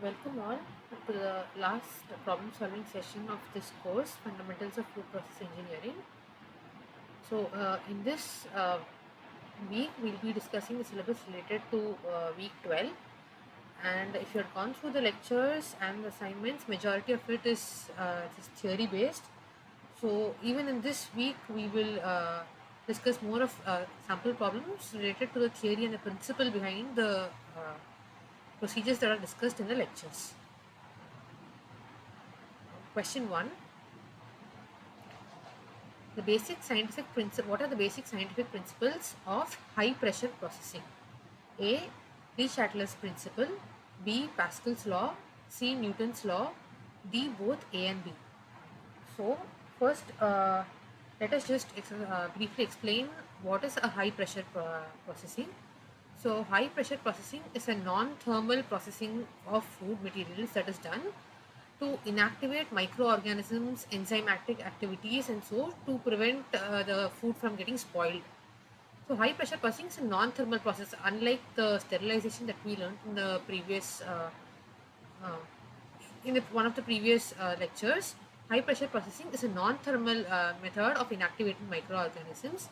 Welcome all to the last problem solving session of this course, Fundamentals of Food Process Engineering. In this week, we'll be discussing the syllabus related to week 12. And if you had gone through the lectures and the assignments, majority of it is just theory based. So even in this week, we will discuss more of sample problems related to the theory and the principle behind the procedures that are discussed in the lectures. Question 1. The basic scientific principle. What are the basic scientific principles of high pressure processing? A. Le Chatelier's principle. B. Pascal's law. C. Newton's law. D. Both A and B. So first, let us just briefly explain what is a high pressure processing. So high pressure processing is a non-thermal processing of food materials that is done to inactivate microorganisms, enzymatic activities, and so to prevent the food from getting spoiled. So high pressure processing is a non-thermal process, unlike the sterilization that we learned in the previous one of the previous lectures. High pressure processing is a non-thermal method of inactivating microorganisms,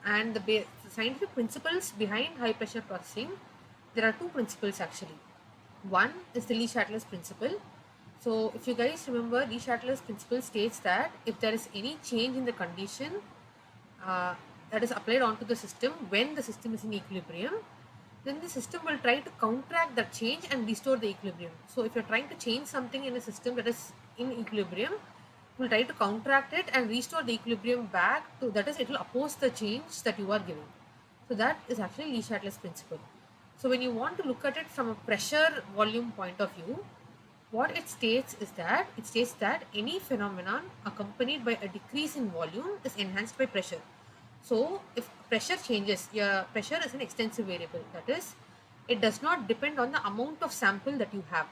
and the scientific principles behind high pressure processing, there are two principles actually. One is the Le Chatelier's principle. So if you guys remember, Le Chatelier's principle states that if there is any change in the condition that is applied onto the system when the system is in equilibrium, then the system will try to counteract that change and restore the equilibrium. So if you're trying to change something in a system that is in equilibrium, it will try to counteract it and restore the equilibrium back to, that is, it will oppose the change that you are giving. So that is actually Le Chatelier's principle. So when you want to look at it from a pressure volume point of view, what it states is that any phenomenon accompanied by a decrease in volume is enhanced by pressure. So if pressure changes, your pressure is an extensive variable. That is, it does not depend on the amount of sample that you have.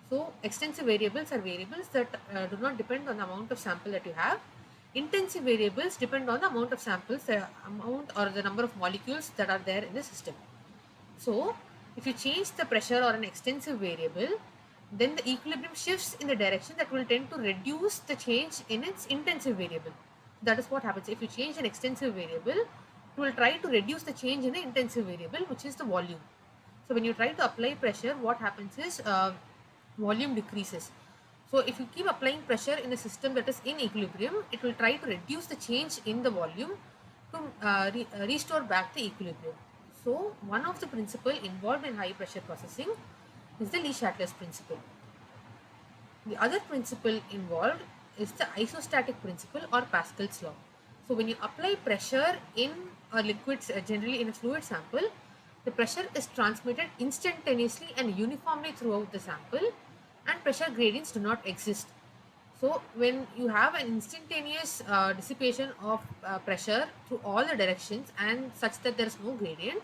So extensive variables are variables that do not depend on the amount of sample that you have. Intensive variables depend on the amount of samples, the amount or the number of molecules that are there in the system. So if you change the pressure or an extensive variable, then the equilibrium shifts in the direction that will tend to reduce the change in its intensive variable. That is what happens. If you change an extensive variable, it will try to reduce the change in the intensive variable, which is the volume. So when you try to apply pressure, what happens is volume decreases. So if you keep applying pressure in a system that is in equilibrium, it will try to reduce the change in the volume to restore back the equilibrium. So one of the principles involved in high pressure processing is the Le Chatelier's principle. The other principle involved is the isostatic principle or Pascal's law. So when you apply pressure in a liquid, generally in a fluid sample, the pressure is transmitted instantaneously and uniformly throughout the sample, and pressure gradients do not exist. So when you have an instantaneous dissipation of pressure through all the directions and such that there is no gradient,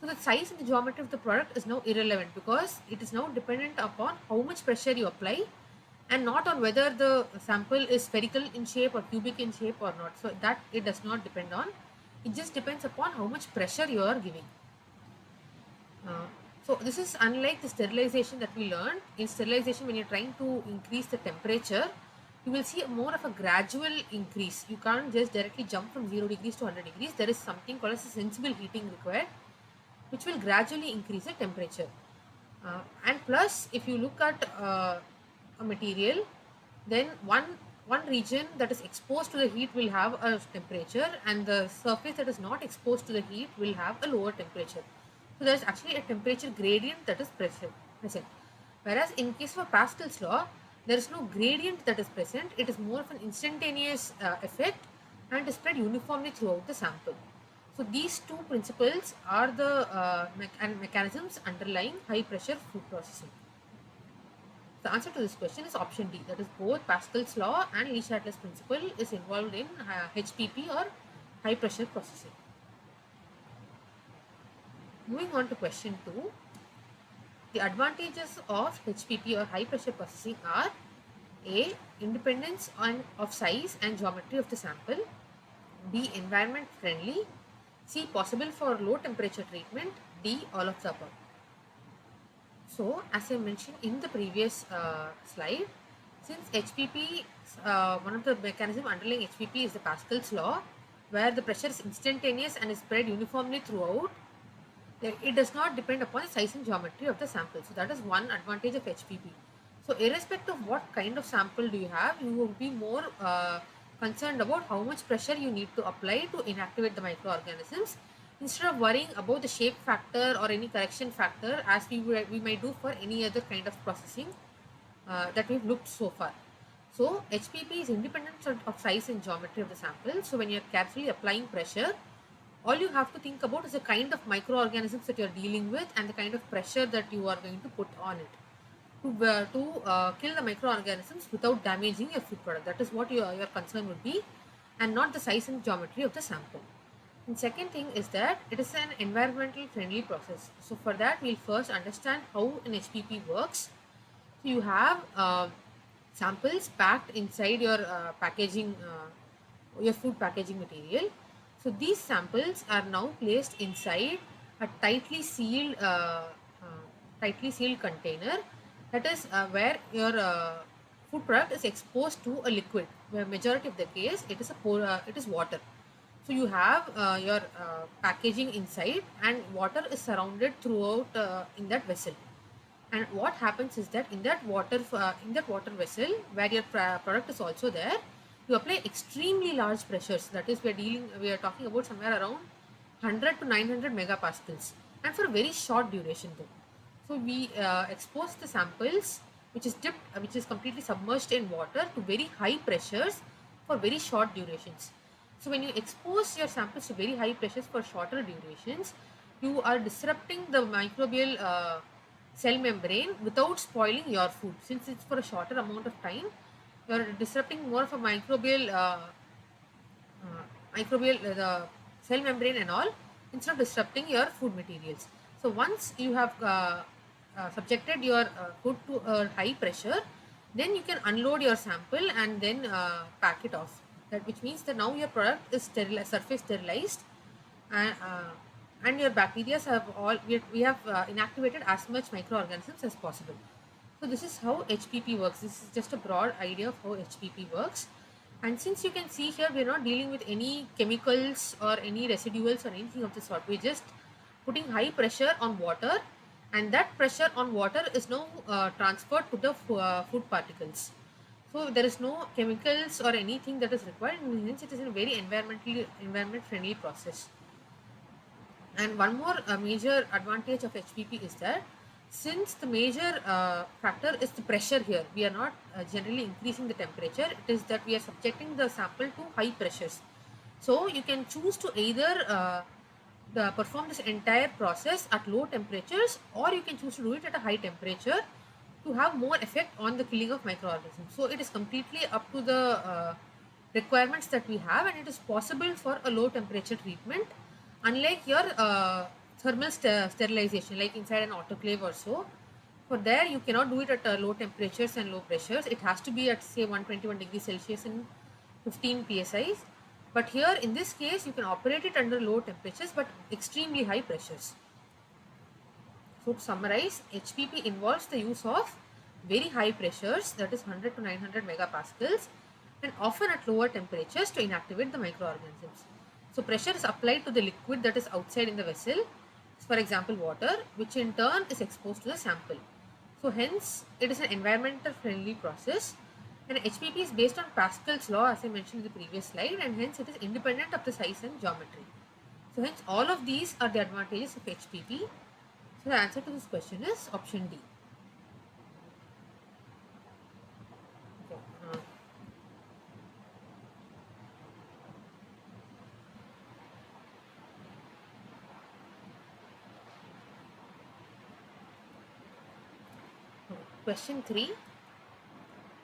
so the size and the geometry of the product is now irrelevant, because it is now dependent upon how much pressure you apply and not on whether the sample is spherical in shape or cubic in shape or not. So that it does not depend on. It just depends upon how much pressure you are giving. So this is unlike the sterilization that we learned. In sterilization, when you're trying to increase the temperature, you will see more of a gradual increase. You can't just directly jump from 0 degrees to 100 degrees. There is something called as a sensible heating required, which will gradually increase the temperature. And plus, if you look at a material, then one region that is exposed to the heat will have a temperature, and the surface that is not exposed to the heat will have a lower temperature. So there is actually a temperature gradient that is present. Whereas in case of Pascal's law, there is no gradient that is present. It is more of an instantaneous effect and is spread uniformly throughout the sample. So these two principles are the mechanisms underlying high pressure food processing. The answer to this question is option D. That is, both Pascal's law and Le Chatelier's principle is involved in HPP or high pressure processing. Moving on to question 2. The advantages of HPP or high pressure processing are: A. Independence of size and geometry of the sample. B. Environment friendly. C. Possible for low temperature treatment. D. All of the above. So, as I mentioned in the previous slide, since HPP, one of the mechanism underlying HPP is the Pascal's law, where the pressure is instantaneous and is spread uniformly throughout. It does not depend upon the size and geometry of the sample. So that is one advantage of HPP. So irrespective of what kind of sample do you have, you will be more concerned about how much pressure you need to apply to inactivate the microorganisms, instead of worrying about the shape factor or any correction factor as we might do for any other kind of processing that we've looked so far. So HPP is independent of size and geometry of the sample. So when you're carefully applying pressure, all you have to think about is the kind of microorganisms that you're dealing with and the kind of pressure that you are going to put on it to kill the microorganisms without damaging your food product. That is what your concern would be, and not the size and geometry of the sample. And second thing is that it is an environmental friendly process. So for that, we'll first understand how an HPP works. So you have samples packed inside your packaging, your food packaging material. So these samples are now placed inside a tightly sealed container. That is where your food product is exposed to a liquid. Where majority of the case it is water. So you have your packaging inside, and water is surrounded throughout in that vessel. And what happens is that in that water vessel where your product is also there, you apply extremely large pressures. That is, we are talking about somewhere around 100 to 900 megapascals, and for a very short duration though. So we expose the samples which is completely submerged in water to very high pressures for very short durations. So when you expose your samples to very high pressures for shorter durations, you are disrupting the microbial cell membrane without spoiling your food. Since it's for a shorter amount of time, you are disrupting more of a the cell membrane and all, instead of disrupting your food materials. So once you have subjected your food to a high pressure, then you can unload your sample and then pack it off. That which means that now your product is surface sterilized, and your bacteria have we have inactivated as much microorganisms as possible. So this is how HPP works. This is just a broad idea of how HPP works. And since you can see here, we're not dealing with any chemicals or any residuals or anything of the sort. We're just putting high pressure on water, and that pressure on water is now transferred to the food particles. So there is no chemicals or anything that is required, and hence it is a very environment friendly process. And one more major advantage of HPP is that since the major factor is the pressure here, we are not generally increasing the temperature. It is that we are subjecting the sample to high pressures. So you can choose to either perform this entire process at low temperatures, or you can choose to do it at a high temperature to have more effect on the killing of microorganisms. So it is completely up to the requirements that we have, and it is possible for a low temperature treatment, unlike your thermal sterilization like inside an autoclave or so. For there you cannot do it at low temperatures and low pressures. It has to be at say 121 degrees Celsius and 15 psi. But here in this case you can operate it under low temperatures but extremely high pressures. So to summarize, HPP involves the use of very high pressures, that is 100 to 900 megapascals, and often at lower temperatures to inactivate the microorganisms. So pressure is applied to the liquid that is outside in the vessel, for example water, which in turn is exposed to the sample. So hence it is an environmental friendly process, and HPP is based on Pascal's law as I mentioned in the previous slide, and hence it is independent of the size and geometry. So hence all of these are the advantages of HPP. So the answer to this question is option D. Okay. Question 3.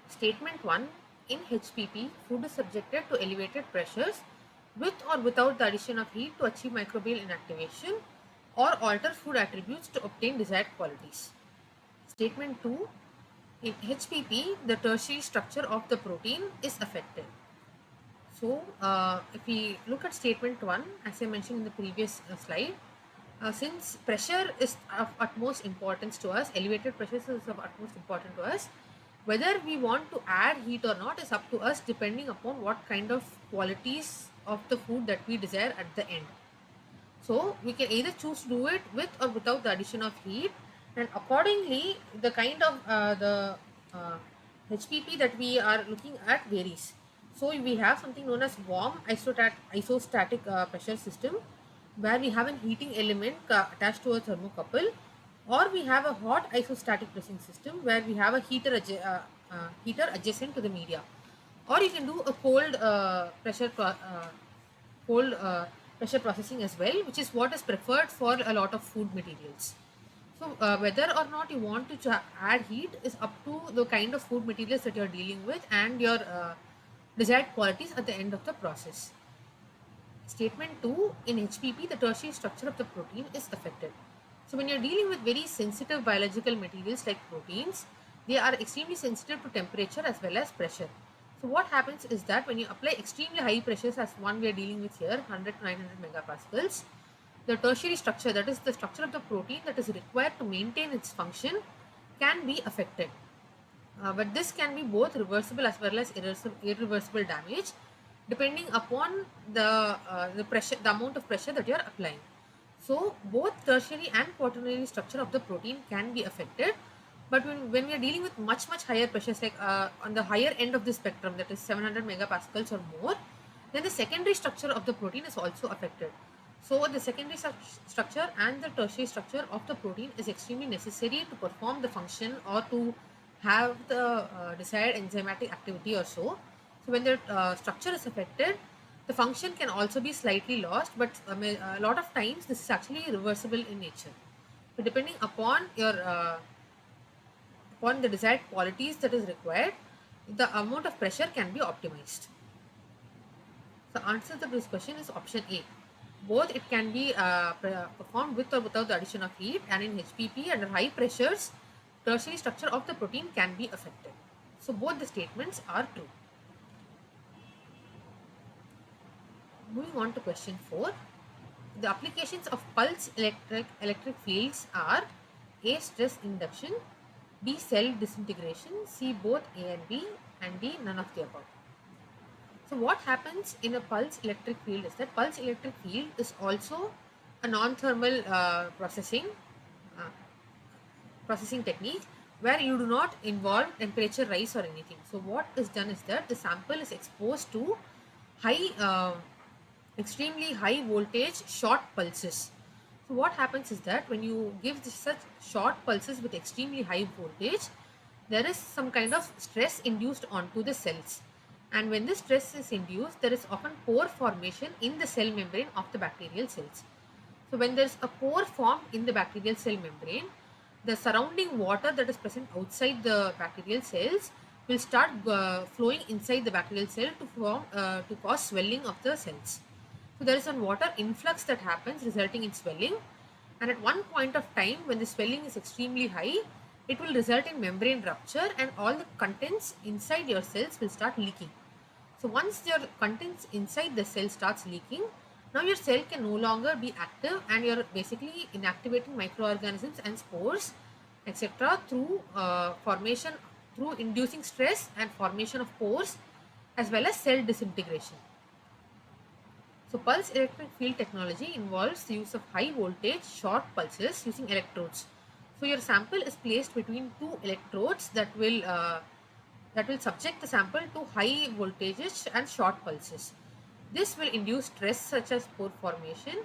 Statement 1. In HPP, food is subjected to elevated pressures with or without the addition of heat to achieve microbial inactivation or alter food attributes to obtain desired qualities. Statement 2. In HPP, the tertiary structure of the protein is affected. So, if we look at statement 1, as I mentioned in the previous slide, Since pressure is of utmost importance to us, elevated pressure is of utmost important to us, whether we want to add heat or not is up to us depending upon what kind of qualities of the food that we desire at the end. So we can either choose to do it with or without the addition of heat, and accordingly the kind of uh, HPP that we are looking at varies. So we have something known as warm isostatic pressure system, where we have a heating element attached to a thermocouple, or we have a hot isostatic pressing system where we have a heater adjacent to the media, or you can do a cold pressure processing as well, which is what is preferred for a lot of food materials. So whether or not you want to add heat is up to the kind of food materials that you're dealing with and your desired qualities at the end of the process. Statement 2, in HPP, the tertiary structure of the protein is affected. So when you're dealing with very sensitive biological materials like proteins, they are extremely sensitive to temperature as well as pressure. So what happens is that when you apply extremely high pressures, as one we are dealing with here, 100 to 900 megapascals, the tertiary structure, that is the structure of the protein that is required to maintain its function, can be affected. But this can be both reversible as well as irreversible damage, depending upon the pressure, the amount of pressure that you are applying. So both tertiary and quaternary structure of the protein can be affected. But when we are dealing with much higher pressures, like on the higher end of the spectrum, that is 700 megapascals or more, then the secondary structure of the protein is also affected. So the secondary structure and the tertiary structure of the protein is extremely necessary to perform the function or to have the desired enzymatic activity or so. So when the structure is affected, the function can also be slightly lost, but a lot of times this is actually reversible in nature. So depending upon the desired qualities that is required, the amount of pressure can be optimized. So answer to this question is option A. Both it can be performed with or without the addition of heat, and in HPP under high pressures, tertiary structure of the protein can be affected. So both the statements are true. Moving on to question 4. The applications of pulse electric fields are A. Stress induction, B. Cell disintegration, C. Both A and B, and D. None of the above. So what happens in a pulse electric field is that pulse electric field is also a non-thermal uh, processing technique where you do not involve temperature rise or anything. So what is done is that the sample is exposed to high, extremely high voltage short pulses. So what happens is that when you give such short pulses with extremely high voltage, there is some kind of stress induced onto the cells. And when this stress is induced, there is often pore formation in the cell membrane of the bacterial cells. So when there is a pore formed in the bacterial cell membrane, the surrounding water that is present outside the bacterial cells will start flowing inside the bacterial cell to cause swelling of the cells. So there is a water influx that happens resulting in swelling, and at one point of time when the swelling is extremely high, it will result in membrane rupture and all the contents inside your cells will start leaking. So once your contents inside the cell starts leaking, now your cell can no longer be active and you're basically inactivating microorganisms and spores, etc. through inducing stress and formation of pores as well as cell disintegration. So pulse electric field technology involves the use of high voltage short pulses using electrodes. So your sample is placed between two electrodes that will subject the sample to high voltages and short pulses. This will induce stress such as pore formation,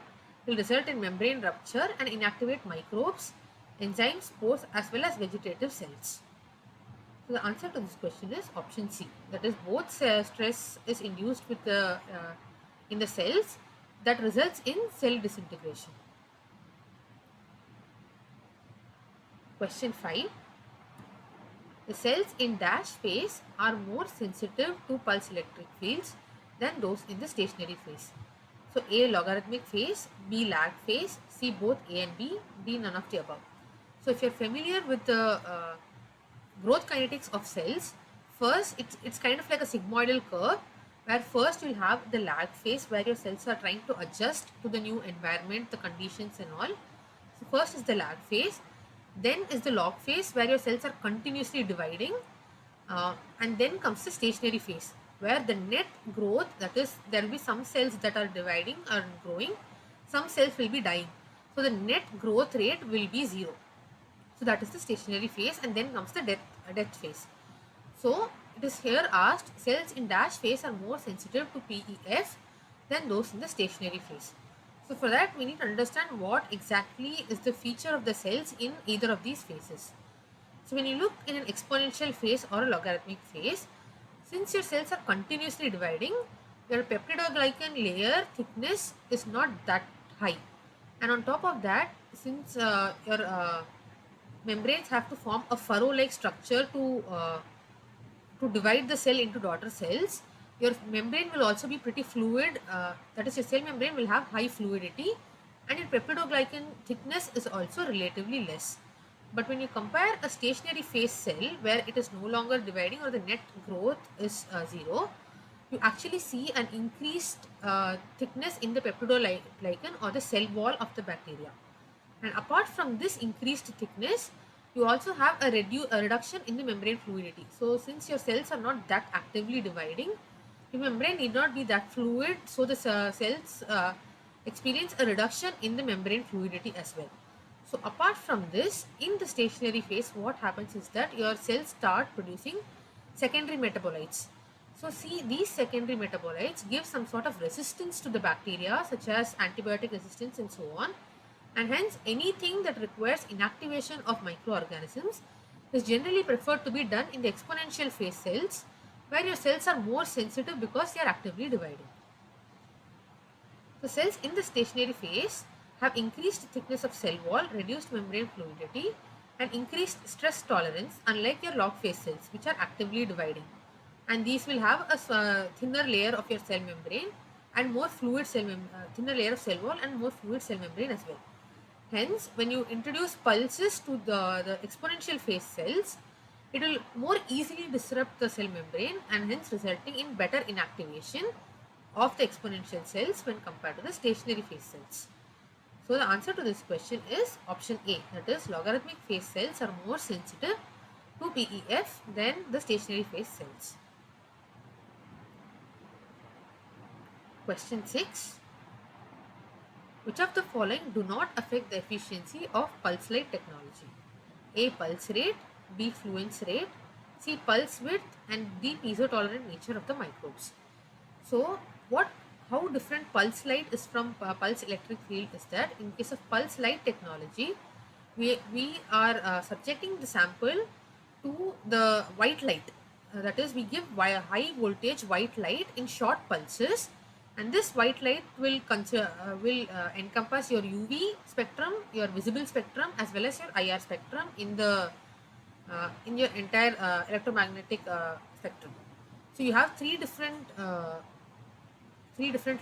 will result in membrane rupture and inactivate microbes, enzymes, pores as well as vegetative cells. So the answer to this question is option C. That is, both stress is induced in the cells that results in cell disintegration. Question 5. The cells in dash phase are more sensitive to pulse electric fields than those in the stationary phase. So A, logarithmic phase, B, lag phase, C, both A and B, D, none of the above. So if you're familiar with the growth kinetics of cells, first it's kind of like a sigmoidal curve where first you'll have the lag phase where your cells are trying to adjust to the new environment, the conditions and all. So first is the lag phase, then is the log phase where your cells are continuously dividing, and then comes the stationary phase where the net growth, that is there will be some cells that are dividing or growing, some cells will be dying. So the net growth rate will be zero. So that is the stationary phase, and then comes the death phase. So it is here asked, cells in dash phase are more sensitive to PEF than those in the stationary phase. So for that we need to understand what exactly is the feature of the cells in either of these phases. So when you look in an exponential phase or a logarithmic phase, since your cells are continuously dividing, your peptidoglycan layer thickness is not that high. And on top of that, since your membranes have to form a furrow-like structure to divide the cell into daughter cells, your membrane will also be pretty fluid. That is, your cell membrane will have high fluidity, and your peptidoglycan thickness is also relatively less. But when you compare a stationary phase cell where it is no longer dividing or the net growth is zero, you actually see an increased thickness in the peptidoglycan or the cell wall of the bacteria. And apart from this increased thickness, you also have a reduction in the membrane fluidity. So since your cells are not that actively dividing, the membrane need not be that fluid, so the cells experience a reduction in the membrane fluidity as well. So apart from this, in the stationary phase, what happens is that your cells start producing secondary metabolites. So see, these secondary metabolites give some sort of resistance to the bacteria, such as antibiotic resistance and so on. And hence anything that requires inactivation of microorganisms is generally preferred to be done in the exponential phase cells, where your cells are more sensitive because they are actively dividing. The cells in the stationary phase have increased thickness of cell wall, reduced membrane fluidity, and increased stress tolerance, unlike your log phase cells, which are actively dividing. And these will have a thinner layer of your cell membrane and more fluid thinner layer of cell wall and more fluid cell membrane as well. Hence, when you introduce pulses to the exponential phase cells, it will more easily disrupt the cell membrane and hence resulting in better inactivation of the exponential cells when compared to the stationary phase cells. So the answer to this question is option A, that is logarithmic phase cells are more sensitive to PEF than the stationary phase cells. Question 6. Which of the following do not affect the efficiency of pulse light technology? A. Pulse rate, B. Fluence rate, C. Pulse width, and D. Piezo-tolerant nature of the microbes. So, how different pulse light is from pulse electric field is that in case of pulse light technology, we are subjecting the sample to the white light. That is, we give high voltage white light in short pulses, and this white light will encompass your UV spectrum, your visible spectrum, as well as your IR spectrum in your entire electromagnetic spectrum. So you have three different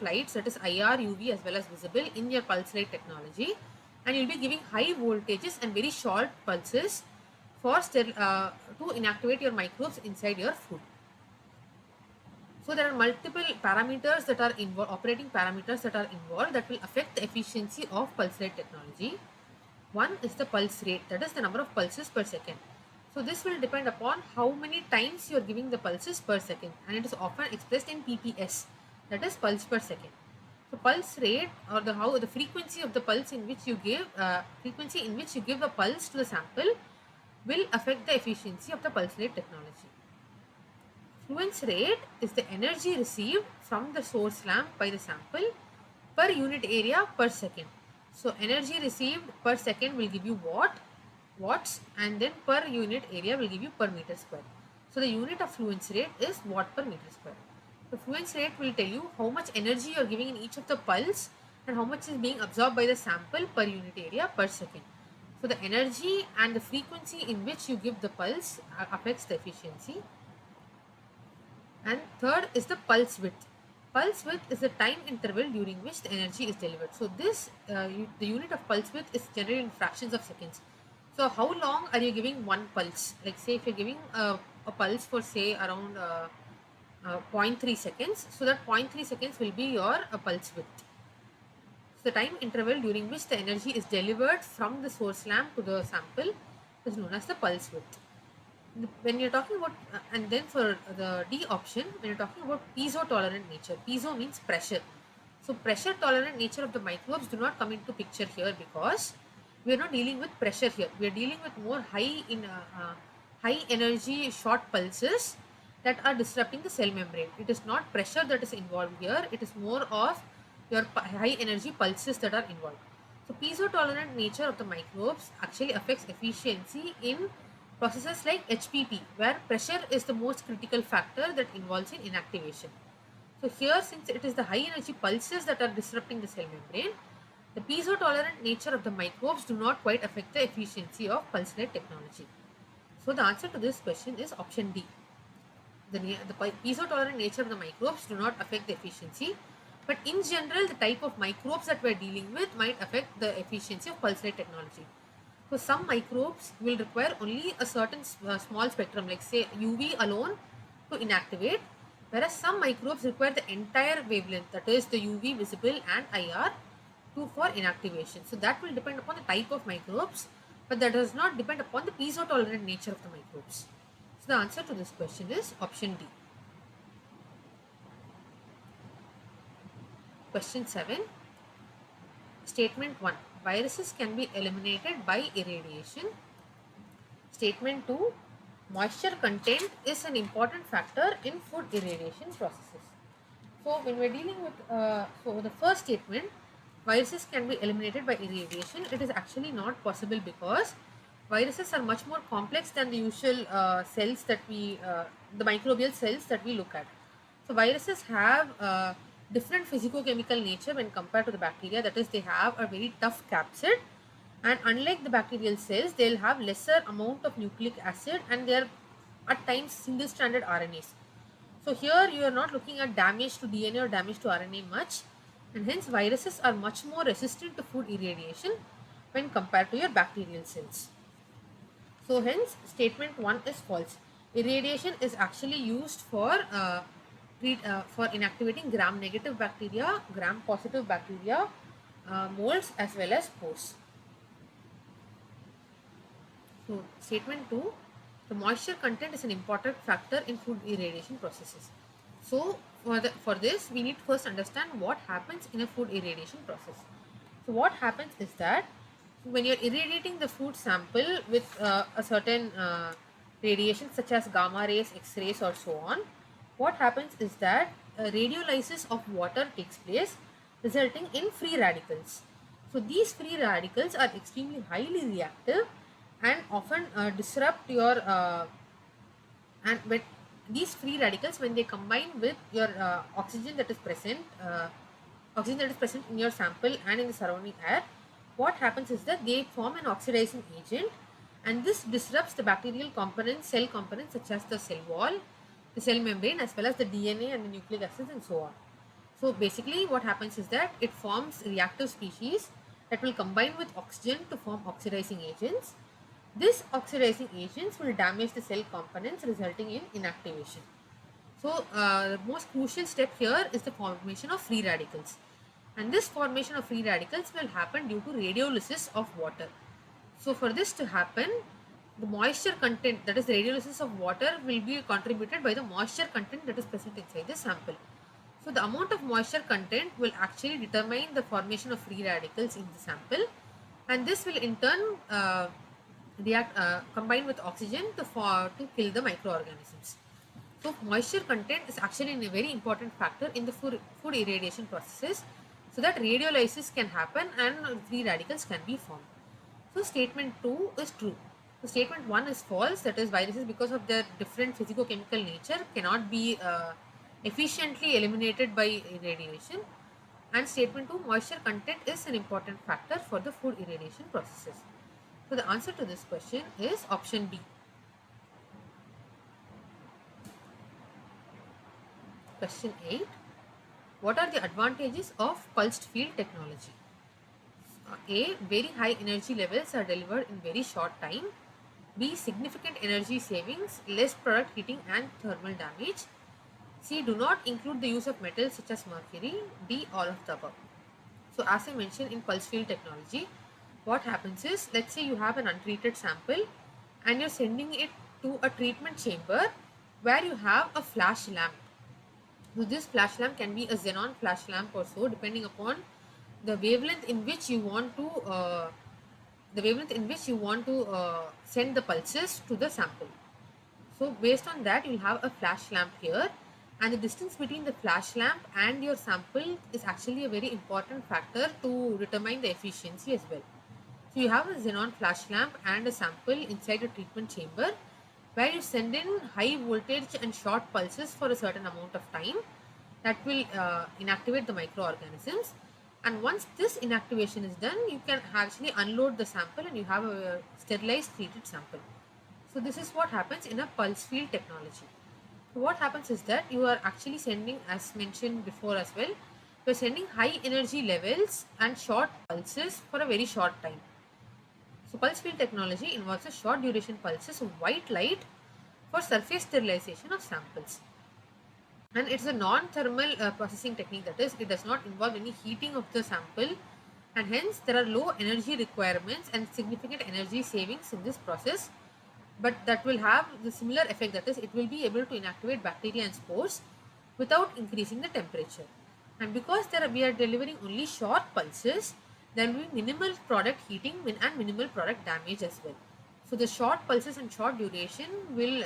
lights, that is IR, UV, as well as visible, in your pulse light technology, and you'll be giving high voltages and very short pulses to inactivate your microbes inside your food. So there are multiple parameters that are involved, operating parameters that are involved, that will affect the efficiency of pulse rate technology. One is the pulse rate, that is the number of pulses per second. So this will depend upon how many times you are giving the pulses per second, and it is often expressed in PPS, that is pulse per second. So pulse rate, or the frequency of the pulse in which you give a pulse to the sample, will affect the efficiency of the pulse rate technology. Fluence rate is the energy received from the source lamp by the sample per unit area per second. So energy received per second will give you watts, and then per unit area will give you per meter square. So the unit of fluence rate is watt per meter square. The fluence rate will tell you how much energy you are giving in each of the pulse and how much is being absorbed by the sample per unit area per second. So the energy and the frequency in which you give the pulse affects the efficiency. And third is the pulse width. Pulse width is the time interval during which the energy is delivered. So this, the unit of pulse width is generally in fractions of seconds. So how long are you giving one pulse? Like say if you're giving a pulse for say around zero point 0.3 seconds. So that 0.3 seconds will be your pulse width. So the time interval during which the energy is delivered from the source lamp to the sample is known as the pulse width. When you're talking about, and then for the D option, when you're talking about piezo tolerant nature, piezo means pressure. So pressure tolerant nature of the microbes do not come into picture here because we are not dealing with pressure here. We are dealing with more high energy short pulses that are disrupting the cell membrane. It is not pressure that is involved here. It is more of your high energy pulses that are involved. So piezo tolerant nature of the microbes actually affects efficiency in processes like HPP, where pressure is the most critical factor that involves in inactivation. So here, since it is the high energy pulses that are disrupting the cell membrane, the piezo tolerant nature of the microbes do not quite affect the efficiency of pulse rate technology. So the answer to this question is option D. The piezo tolerant nature of the microbes do not affect the efficiency, but in general the type of microbes that we are dealing with might affect the efficiency of pulse rate technology. So some microbes will require only a certain small spectrum, like say UV alone, to inactivate, whereas some microbes require the entire wavelength, that is the UV, visible and IR, for inactivation. So that will depend upon the type of microbes, but that does not depend upon the piezo tolerant nature of the microbes. So the answer to this question is option D. Question 7. Statement 1. Viruses can be eliminated by irradiation. Statement 2. Moisture content is an important factor in food irradiation processes. So when we are dealing with, so the first statement, viruses can be eliminated by irradiation, it is actually not possible because viruses are much more complex than the usual cells that the microbial cells that we look at. So viruses have different physicochemical nature when compared to the bacteria. That is, they have a very tough capsid, and unlike the bacterial cells, they'll have lesser amount of nucleic acid, and they are at times single-stranded RNAs. So here you are not looking at damage to DNA or damage to RNA much, and hence viruses are much more resistant to food irradiation when compared to your bacterial cells. So hence statement 1 is false. Irradiation is actually used for inactivating gram-negative bacteria, gram-positive bacteria, molds as well as spores. So statement 2, the moisture content is an important factor in food irradiation processes. So for this we need to first understand what happens in a food irradiation process. So what happens is that when you're irradiating the food sample with a certain radiation such as gamma rays, X-rays or so on, what happens is that radiolysis of water takes place, resulting in free radicals. So these free radicals are extremely highly reactive and often disrupt your and when these free radicals, when they combine with your oxygen that is present in your sample and in the surrounding air, what happens is that they form an oxidizing agent, and this disrupts the bacterial components, cell components such as the cell wall, the cell membrane, as well as the DNA and the nucleic acids and so on. So basically what happens is that it forms reactive species that will combine with oxygen to form oxidizing agents. This oxidizing agents will damage the cell components, resulting in inactivation. So the most crucial step here is the formation of free radicals, and this formation of free radicals will happen due to radiolysis of water. So for this to happen, the moisture content, that is the radiolysis of water, will be contributed by the moisture content that is present inside the sample. So the amount of moisture content will actually determine the formation of free radicals in the sample, and this will in turn combine with oxygen to kill the microorganisms. So moisture content is actually a very important factor in the food irradiation processes, so that radiolysis can happen and free radicals can be formed. So statement 2 is true. So statement 1 is false, that is viruses, because of their different physicochemical nature, cannot be efficiently eliminated by irradiation. And statement 2, moisture content is an important factor for the food irradiation processes. So the answer to this question is option B. Question 8. What are the advantages of pulsed field technology? A. Very high energy levels are delivered in very short time. B. Significant energy savings, less product heating and thermal damage. C. Do not include the use of metals such as mercury. D. All of the above. So as I mentioned in pulse field technology, what happens is, let's say you have an untreated sample and you're sending it to a treatment chamber where you have a flash lamp. So this flash lamp can be a xenon flash lamp or so, depending upon the wavelength in which you want to send the pulses to the sample. So based on that, you'll have a flash lamp here, and the distance between the flash lamp and your sample is actually a very important factor to determine the efficiency as well. So you have a xenon flash lamp and a sample inside a treatment chamber where you send in high voltage and short pulses for a certain amount of time that will inactivate the microorganisms. And once this inactivation is done, you can actually unload the sample and you have a sterilized treated sample. So this is what happens in a pulse field technology. So what happens is that you are actually sending, as mentioned before as well, you are sending high energy levels and short pulses for a very short time. So pulse field technology involves a short duration pulses of white light for surface sterilization of samples. And it's a non-thermal processing technique, that is, it does not involve any heating of the sample, and hence there are low energy requirements and significant energy savings in this process, but that will have the similar effect, that is, it will be able to inactivate bacteria and spores without increasing the temperature. And because we are delivering only short pulses, there will be minimal product heating and minimal product damage as well. So the short pulses and short duration will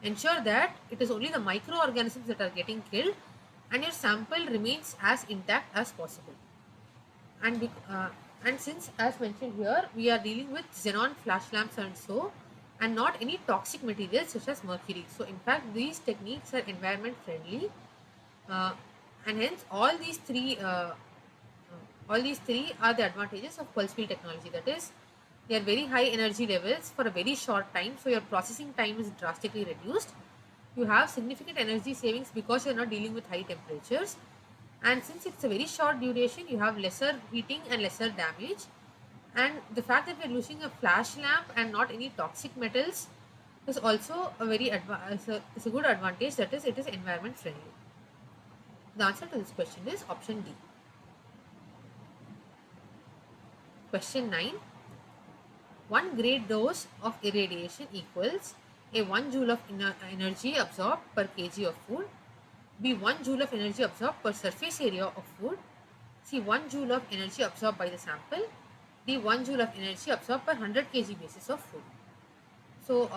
ensure that it is only the microorganisms that are getting killed and your sample remains as intact as possible. And since, as mentioned here, we are dealing with xenon flash lamps and not any toxic materials such as mercury. So in fact, these techniques are environment friendly, uh, and hence all these three are the advantages of pulse field technology. That is, they are very high energy levels for a very short time, so your processing time is drastically reduced. You have significant energy savings because you are not dealing with high temperatures, and since it's a very short duration, you have lesser heating and lesser damage. And the fact that we are using a flash lamp and not any toxic metals is also a is a good advantage, that is, it is environment friendly. The answer to this question is option D. Question 9. 1 great dose of irradiation equals A 1 joule of energy absorbed per kg of food, B 1 joule of energy absorbed per surface area of food, C 1 joule of energy absorbed by the sample, D 1 joule of energy absorbed per 100 kg basis of food. So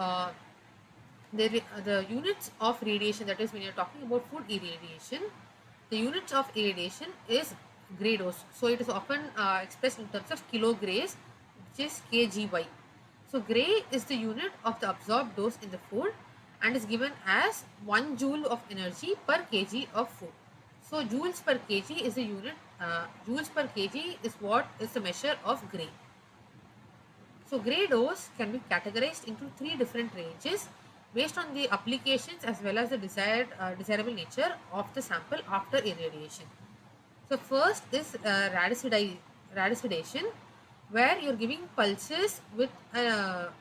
the units of radiation, that is, when you are talking about food irradiation, the units of irradiation is gray dose. So it is often expressed in terms of kilograys, which is kgy. So gray is the unit of the absorbed dose in the food and is given as 1 joule of energy per kg of food. So joules per kg is the unit, joules per kg is what is the measure of gray. So gray dose can be categorized into 3 different ranges based on the applications as well as the desirable nature of the sample after irradiation. So first is radicidation, where you're giving pulses with an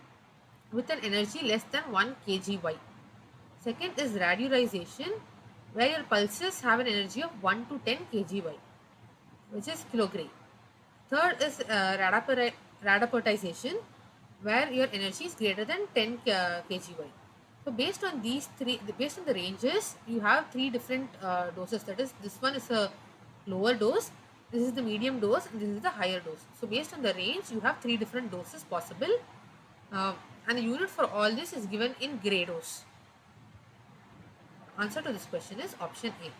energy less than 1 kgy. Second is radiorization, where your pulses have an energy of 1 to 10 kgy, which is kilogray. Third is radapertization, where your energy is greater than 10 kgy. So based on the ranges, you have 3 different doses. That is, this one is a lower dose, this is the medium dose, and this is the higher dose. So based on the range, you have 3 different doses possible, and the unit for all this is given in gray dose. Answer to this question is option A.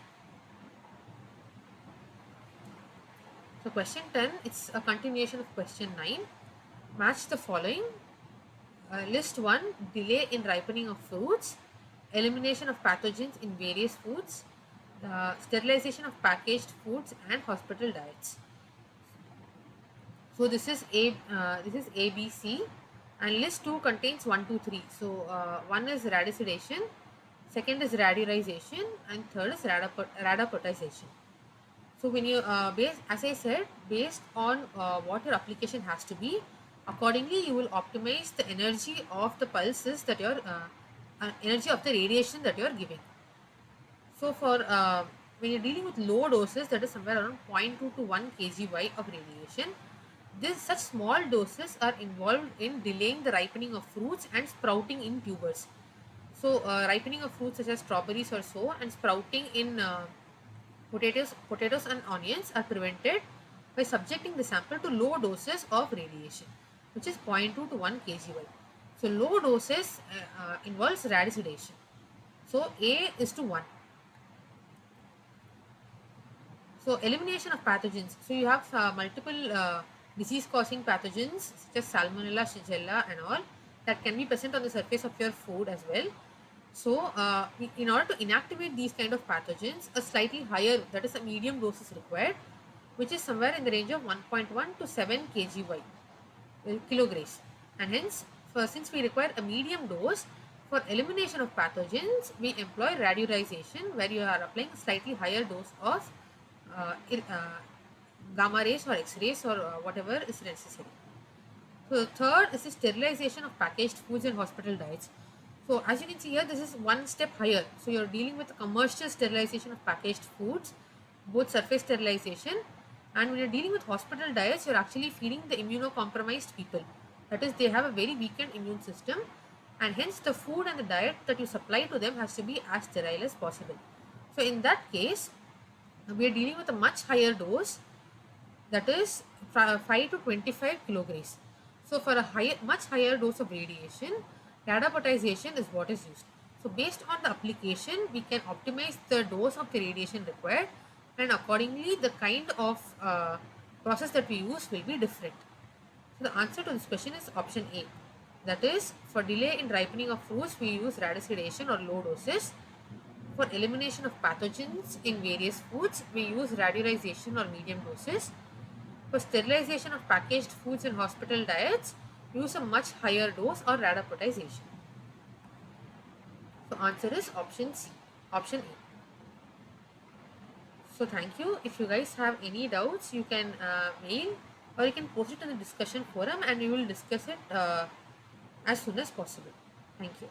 So question 10, it's a continuation of question 9. Match the following. List 1, delay in ripening of fruits, elimination of pathogens in various foods, sterilization of packaged foods, and hospital diets. So this is A, B, C, and list 2 contains 1, 2, 3. So 1 is radicidation, second is radiorization, and third is radapertization. So when you as I said, based on what your application has to be, accordingly you will optimize the energy of the pulses that you're energy of the radiation that you're giving. So for when you're dealing with low doses, that is somewhere around 0.2 to 1 kgy of radiation, this such small doses are involved in delaying the ripening of fruits and sprouting in tubers. So ripening of fruits such as strawberries or so, and sprouting in potatoes and onions are prevented by subjecting the sample to low doses of radiation, which is 0.2 to 1 kgy. So low doses involves radiosedation. So A is to 1. So elimination of pathogens. So you have multiple disease-causing pathogens such as Salmonella, Shigella, and all that can be present on the surface of your food as well. So in order to inactivate these kind of pathogens, a slightly higher, that is a medium dose is required, which is somewhere in the range of 1.1 to 7 kgy, kilograms. And hence, since we require a medium dose, for elimination of pathogens, we employ radiorization, where you are applying a slightly higher dose of uh, gamma rays or X-rays or whatever is necessary. So the third is the sterilization of packaged foods and hospital diets. So as you can see here, this is one step higher. So you're dealing with the commercial sterilization of packaged foods, both surface sterilization, and when you're dealing with hospital diets, you're actually feeding the immunocompromised people. That is, they have a very weakened immune system, and hence the food and the diet that you supply to them has to be as sterile as possible. So in that case, we are dealing with a much higher dose, that is 5 to 25 kilograms. So for a much higher dose of radiation, radapotization is what is used. So based on the application, we can optimize the dose of the radiation required, and accordingly the kind of process that we use will be different. So the answer to this question is option A. That is, for delay in ripening of fruits, we use radiosedation or low doses. For elimination of pathogens in various foods, we use radiorization or medium doses. For sterilization of packaged foods in hospital diets, use a much higher dose or radapotization. So answer is option C, option A. So thank you. If you guys have any doubts, you can mail or you can post it in the discussion forum, and we will discuss it as soon as possible. Thank you.